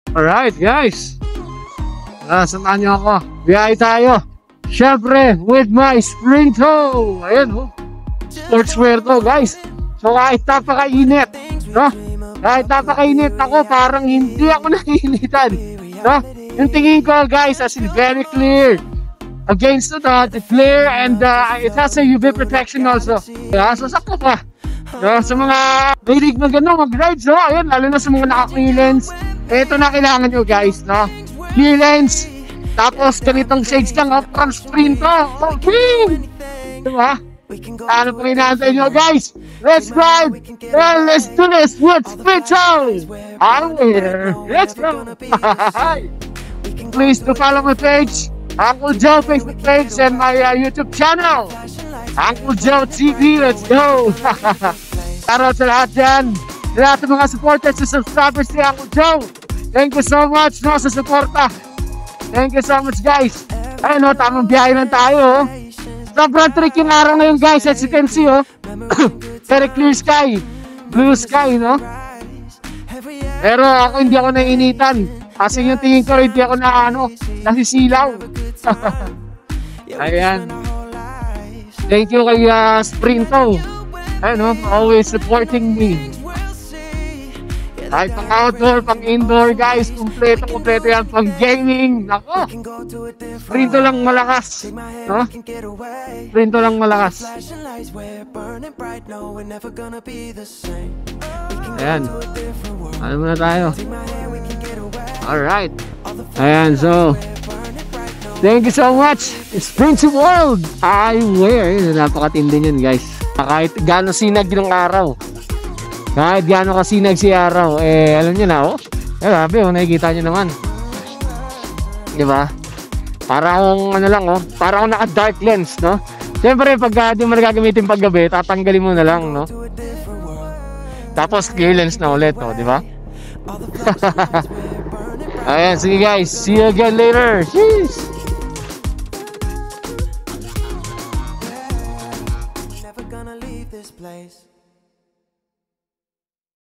Alright guys, samahan nyo ako. Biyahe tayo. Syempre with my Sprinto. Ayan oh, sportswear to guys. So kahit napakainit, no? Kahit napakainit ako, parang hindi ako nainitan, no? Yung tingin ko guys, as in very clear against the glare, and it has a UV protection also. So sakto pa. No, sa mga mahilig mag-ride, no? Ayan, lalo na sa mga naka-clear lens. Ito na kailangan nyo guys, no? Clear lens, tapos ganitong shades lang, from Sprinto. Okay! Diba? Ano pa rinantay nyo guys? Let's ride! Well, let's do this with Sprinto! I'm here! Let's go! Please do follow my page, Uncle Joe Facebook page, and my YouTube channel, Uncle Joe TV. Let's go! Shoutout sa lahat dyan, sa lahat ng mga supporters sa subscribers ni Uncle Joe. Thank you so much, no, sa suporta. Thank you so much guys. Ayun no, tamang biyahe lang tayo. Sobrang tricky na araw ngayon guys, as you can see oh. Very clear sky, blue sky, no? Pero ako hindi ako nainitan. Kasi yung tingin ko hindi ako na nasisilaw. Ayan. Thank you kay Sprinto. Ayun no, always supporting me. Ay, pang outdoor, pang indoor guys, kompleto yan, pang gaming. Nako, Sprinto lang malakas, no? Sprinto lang malakas. Ayan, ano muna tayo? Alright. Ayan, so thank you so much, Sprinto World Eyewear. Napakatindi yun guys. Kahit gano'ng sinag ng araw, kahit gano'ng kasinag si araw, alam nyo na oh. Grabe oh, nakikita nyo naman, diba? Para akong lang oh, para akong naka dark lens, no? Siyempre pag di mo na gagamitin pag gabi, tatanggalin mo na lang, no? Tapos clear lens na ulit oh, diba? Ayan, sige guys, see you again later. Cheers! Never gonna leave this place.